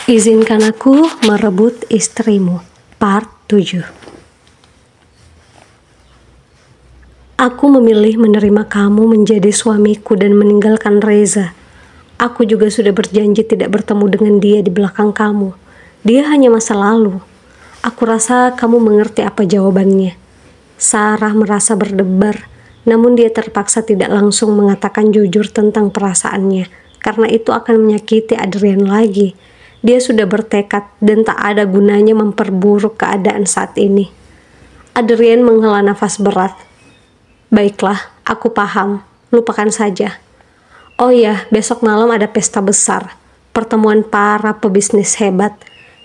Izinkan aku merebut istrimu, part 7. Aku memilih menerima kamu menjadi suamiku dan meninggalkan Reza. Aku juga sudah berjanji tidak bertemu dengan dia di belakang kamu. Dia hanya masa lalu. Aku rasa kamu mengerti apa jawabannya. Sarah merasa berdebar, namun dia terpaksa tidak langsung mengatakan jujur tentang perasaannya, karena itu akan menyakiti Adrian lagi. Dia sudah bertekad dan tak ada gunanya memperburuk keadaan saat ini. Adrian menghela nafas berat. Baiklah, aku paham. Lupakan saja. Oh ya, besok malam ada pesta besar. Pertemuan para pebisnis hebat.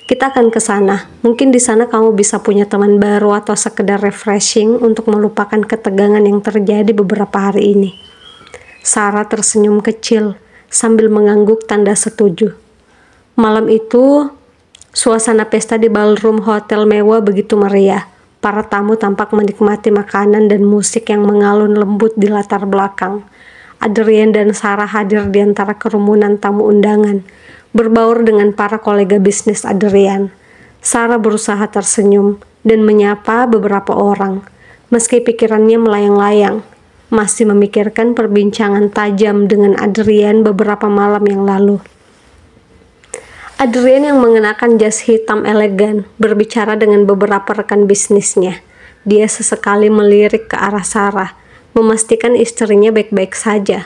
Kita akan ke sana. Mungkin di sana kamu bisa punya teman baru atau sekedar refreshing untuk melupakan ketegangan yang terjadi beberapa hari ini. Sarah tersenyum kecil sambil mengangguk tanda setuju. Malam itu, suasana pesta di ballroom hotel mewah begitu meriah. Para tamu tampak menikmati makanan dan musik yang mengalun lembut di latar belakang. Adrian dan Sarah hadir di antara kerumunan tamu undangan, berbaur dengan para kolega bisnis Adrian. Sarah berusaha tersenyum dan menyapa beberapa orang, meski pikirannya melayang-layang, masih memikirkan perbincangan tajam dengan Adrian beberapa malam yang lalu. Adrian yang mengenakan jas hitam elegan berbicara dengan beberapa rekan bisnisnya. Dia sesekali melirik ke arah Sarah, memastikan istrinya baik-baik saja.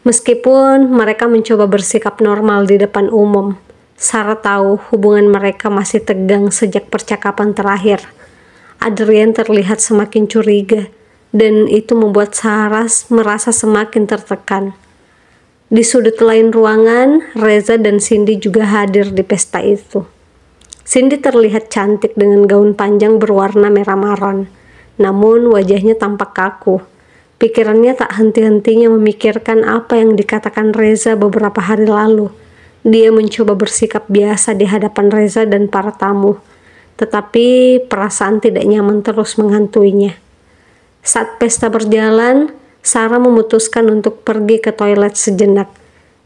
Meskipun mereka mencoba bersikap normal di depan umum, Sarah tahu hubungan mereka masih tegang sejak percakapan terakhir. Adrian terlihat semakin curiga, dan itu membuat Sarah merasa semakin tertekan. Di sudut lain ruangan, Reza dan Cindy juga hadir di pesta itu. Cindy terlihat cantik dengan gaun panjang berwarna merah maron, namun wajahnya tampak kaku. Pikirannya tak henti-hentinya memikirkan apa yang dikatakan Reza beberapa hari lalu. Dia mencoba bersikap biasa di hadapan Reza dan para tamu, tetapi perasaan tidak nyaman terus menghantuinya. Saat pesta berjalan, Sarah memutuskan untuk pergi ke toilet sejenak.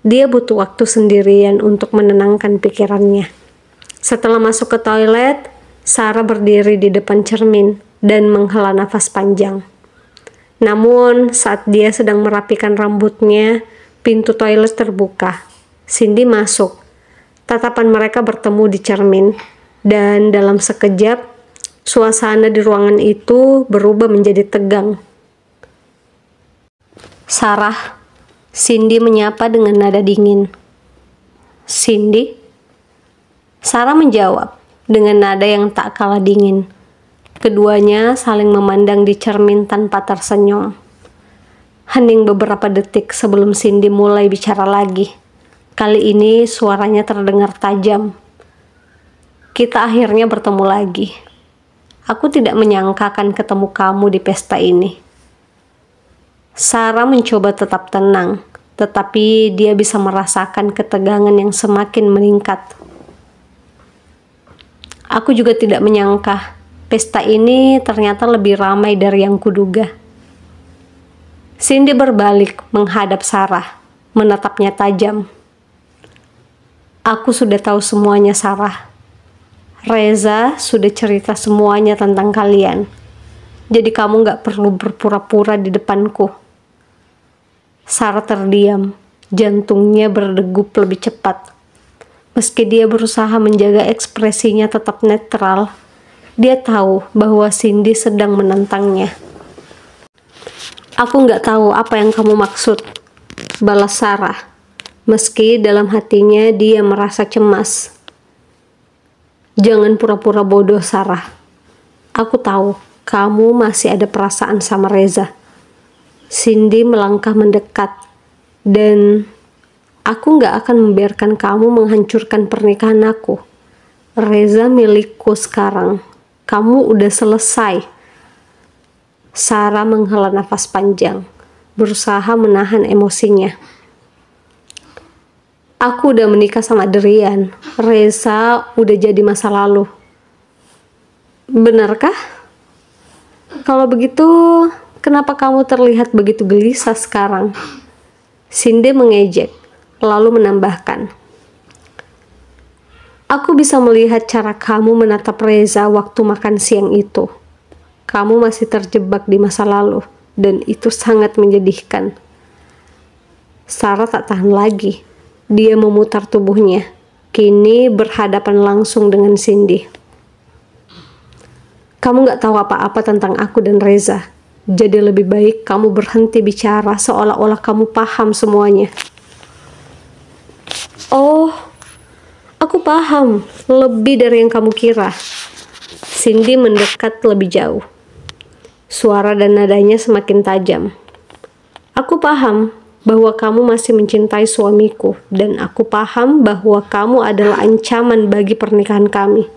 Dia butuh waktu sendirian untuk menenangkan pikirannya. Setelah masuk ke toilet, Sarah berdiri di depan cermin dan menghela nafas panjang. Namun, saat dia sedang merapikan rambutnya, pintu toilet terbuka. Cindy masuk. Tatapan mereka bertemu di cermin, dan dalam sekejap, suasana di ruangan itu berubah menjadi tegang. Sarah, Cindy menyapa dengan nada dingin. Cindy? Sarah menjawab dengan nada yang tak kalah dingin. Keduanya saling memandang di cermin tanpa tersenyum. Hening beberapa detik sebelum Cindy mulai bicara lagi. Kali ini suaranya terdengar tajam. Kita akhirnya bertemu lagi. Aku tidak menyangka akan ketemu kamu di pesta ini. Sarah mencoba tetap tenang, tetapi dia bisa merasakan ketegangan yang semakin meningkat. Aku juga tidak menyangka pesta ini ternyata lebih ramai dari yang kuduga. Cindy berbalik menghadap Sarah, menatapnya tajam. Aku sudah tahu semuanya, Sarah. Reza sudah cerita semuanya tentang kalian. Jadi kamu gak perlu berpura-pura di depanku. Sarah terdiam, jantungnya berdegup lebih cepat. Meski dia berusaha menjaga ekspresinya tetap netral, dia tahu bahwa Cindy sedang menentangnya. Aku nggak tahu apa yang kamu maksud, balas Sarah, meski dalam hatinya dia merasa cemas. Jangan pura-pura bodoh, Sarah. Aku tahu kamu masih ada perasaan sama Reza. Cindy melangkah mendekat, dan aku gak akan membiarkan kamu menghancurkan pernikahan aku. Reza milikku sekarang. Kamu udah selesai. Sarah menghela nafas panjang, berusaha menahan emosinya. Aku udah menikah sama Adrian. Reza udah jadi masa lalu. Benarkah? Kalau begitu, kenapa kamu terlihat begitu gelisah sekarang? Cindy mengejek, lalu menambahkan. Aku bisa melihat cara kamu menatap Reza waktu makan siang itu. Kamu masih terjebak di masa lalu, dan itu sangat menyedihkan. Sarah tak tahan lagi. Dia memutar tubuhnya, kini berhadapan langsung dengan Cindy. Kamu gak tahu apa-apa tentang aku dan Reza. Jadi lebih baik kamu berhenti bicara seolah-olah kamu paham semuanya. Oh, aku paham. Lebih dari yang kamu kira. Cindy mendekat lebih jauh. Suara dan nadanya semakin tajam. Aku paham bahwa kamu masih mencintai suamiku, dan aku paham bahwa kamu adalah ancaman bagi pernikahan kami.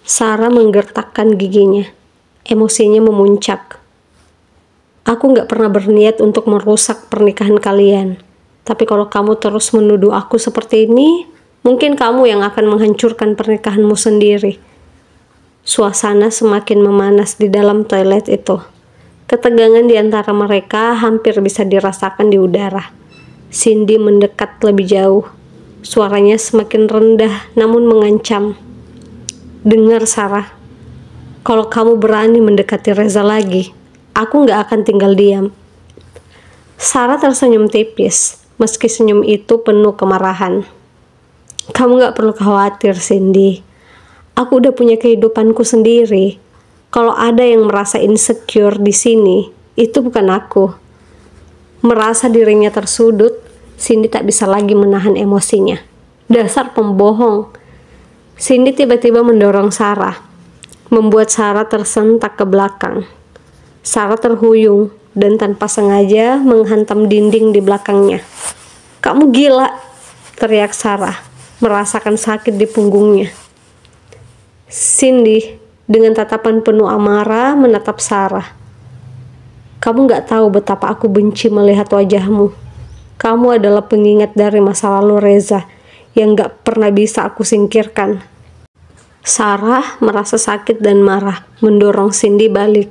Sarah menggertakkan giginya. Emosinya memuncak. Aku gak pernah berniat untuk merusak pernikahan kalian. Tapi kalau kamu terus menuduh aku seperti ini, mungkin kamu yang akan menghancurkan pernikahanmu sendiri. Suasana semakin memanas di dalam toilet itu. Ketegangan di antara mereka hampir bisa dirasakan di udara. Cindy mendekat lebih jauh. Suaranya semakin rendah namun mengancam. Dengar Sarah, kalau kamu berani mendekati Reza lagi, aku gak akan tinggal diam. Sarah tersenyum tipis, meski senyum itu penuh kemarahan. Kamu gak perlu khawatir, Cindy. Aku udah punya kehidupanku sendiri. Kalau ada yang merasa insecure di sini, itu bukan aku. Merasa dirinya tersudut, Cindy tak bisa lagi menahan emosinya. Dasar pembohong. Cindy tiba-tiba mendorong Sarah, membuat Sarah tersentak ke belakang. Sarah terhuyung dan tanpa sengaja menghantam dinding di belakangnya. Kamu gila, teriak Sarah, merasakan sakit di punggungnya. Cindy dengan tatapan penuh amarah menatap Sarah. Kamu gak tahu betapa aku benci melihat wajahmu. Kamu adalah pengingat dari masa lalu Reza yang gak pernah bisa aku singkirkan. Sarah merasa sakit dan marah, mendorong Cindy balik.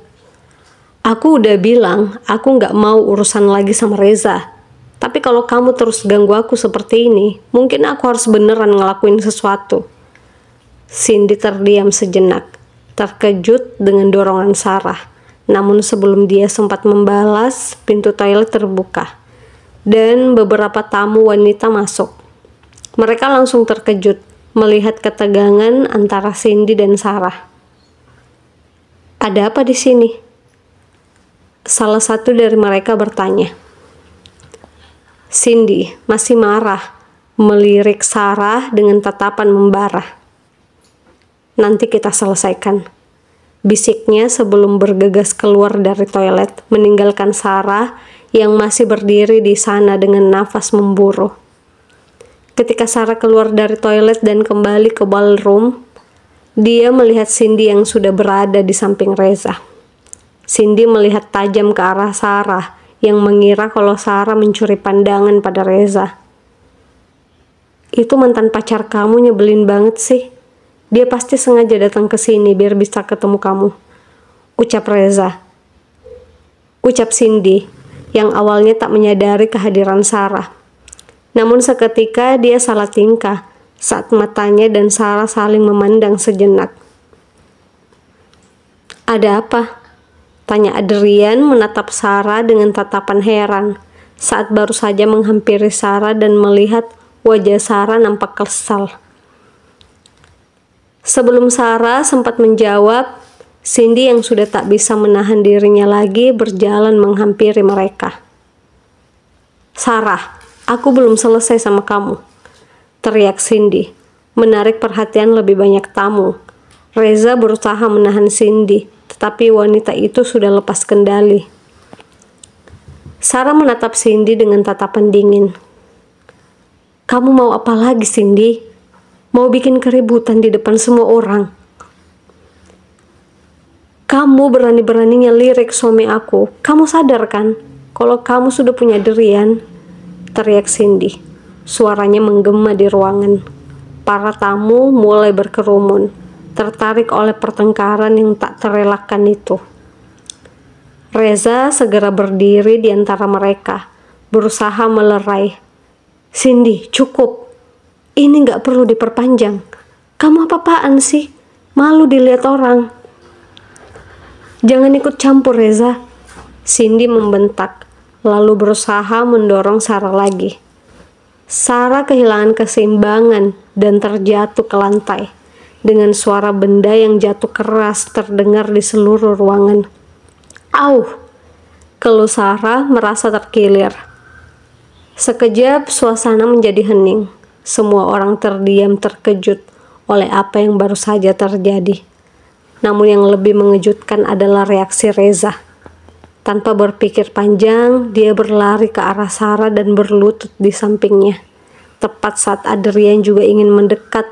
Aku udah bilang, aku gak mau urusan lagi sama Reza. Tapi kalau kamu terus ganggu aku seperti ini, mungkin aku harus beneran ngelakuin sesuatu. Cindy terdiam sejenak, terkejut dengan dorongan Sarah. Namun sebelum dia sempat membalas, pintu toilet terbuka. Dan beberapa tamu wanita masuk. Mereka langsung terkejut melihat ketegangan antara Cindy dan Sarah. Ada apa di sini? Salah satu dari mereka bertanya. Cindy masih marah, melirik Sarah dengan tatapan membara. Nanti kita selesaikan, bisiknya sebelum bergegas keluar dari toilet, meninggalkan Sarah yang masih berdiri di sana dengan nafas memburu. Ketika Sarah keluar dari toilet dan kembali ke ballroom, dia melihat Cindy yang sudah berada di samping Reza. Cindy melihat tajam ke arah Sarah yang mengira kalau Sarah mencuri pandangan pada Reza. Itu mantan pacar kamu nyebelin banget sih. Dia pasti sengaja datang ke sini biar bisa ketemu kamu, ucap Reza. Ucap Cindy yang awalnya tak menyadari kehadiran Sarah. Namun seketika dia salah tingkah saat matanya dan Sarah saling memandang sejenak. Ada apa? Tanya Adrian menatap Sarah dengan tatapan heran saat baru saja menghampiri Sarah dan melihat wajah Sarah nampak kesal. Sebelum Sarah sempat menjawab, Cindy yang sudah tak bisa menahan dirinya lagi berjalan menghampiri mereka. Sarah, aku belum selesai sama kamu, teriak Cindy, menarik perhatian lebih banyak tamu. Reza berusaha menahan Cindy, tetapi wanita itu sudah lepas kendali. Sarah menatap Cindy dengan tatapan dingin. Kamu mau apa lagi, Cindy? Mau bikin keributan di depan semua orang? Kamu berani-beraninya lirik suami aku. Kamu sadar kan kalau kamu sudah punya dirian? Teriak Cindy. Suaranya menggema di ruangan. Para tamu mulai berkerumun, tertarik oleh pertengkaran yang tak terelakkan itu. Reza segera berdiri di antara mereka, berusaha melerai. Cindy, cukup. Ini nggak perlu diperpanjang. Kamu apa-apaan sih? Malu dilihat orang. Jangan ikut campur, Reza. Cindy membentak, lalu berusaha mendorong Sarah lagi. Sarah kehilangan keseimbangan dan terjatuh ke lantai. Dengan suara benda yang jatuh keras terdengar di seluruh ruangan. Au! Keluh Sarah merasa terkilir. Sekejap suasana menjadi hening. Semua orang terdiam terkejut oleh apa yang baru saja terjadi. Namun yang lebih mengejutkan adalah reaksi Reza. Tanpa berpikir panjang, dia berlari ke arah Sarah dan berlutut di sampingnya. Tepat saat Adrian juga ingin mendekat,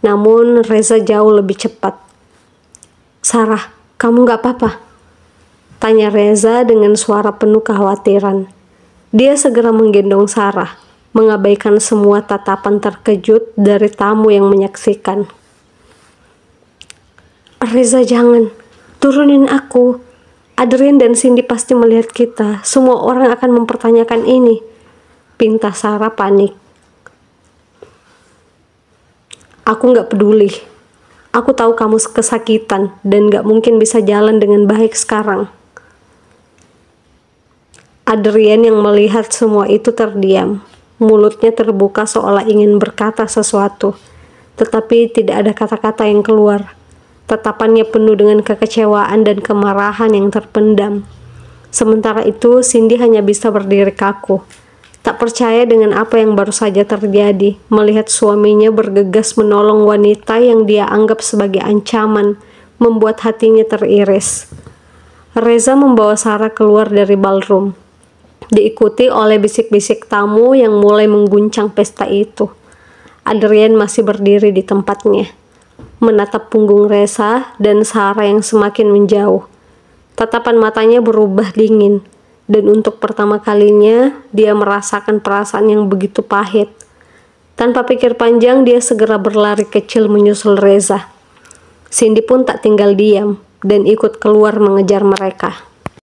namun Reza jauh lebih cepat. Sarah, kamu gak apa-apa? Tanya Reza dengan suara penuh kekhawatiran. Dia segera menggendong Sarah, mengabaikan semua tatapan terkejut dari tamu yang menyaksikan. Reza, jangan. Turunin aku. Adrian dan Cindy pasti melihat kita. Semua orang akan mempertanyakan ini. Pinta Sarah panik. Aku gak peduli. Aku tahu kamu kesakitan dan gak mungkin bisa jalan dengan baik sekarang. Adrian yang melihat semua itu terdiam. Mulutnya terbuka seolah ingin berkata sesuatu, tetapi tidak ada kata-kata yang keluar. Tatapannya penuh dengan kekecewaan dan kemarahan yang terpendam. Sementara itu, Cindy hanya bisa berdiri kaku. Tak percaya dengan apa yang baru saja terjadi, melihat suaminya bergegas menolong wanita yang dia anggap sebagai ancaman, membuat hatinya teriris. Reza membawa Sarah keluar dari ballroom, diikuti oleh bisik-bisik tamu yang mulai mengguncang pesta itu. Adrian masih berdiri di tempatnya, menatap punggung Reza dan Sarah yang semakin menjauh. Tatapan matanya berubah dingin. Dan untuk pertama kalinya, dia merasakan perasaan yang begitu pahit. Tanpa pikir panjang, dia segera berlari kecil menyusul Reza. Cindy pun tak tinggal diam dan ikut keluar mengejar mereka.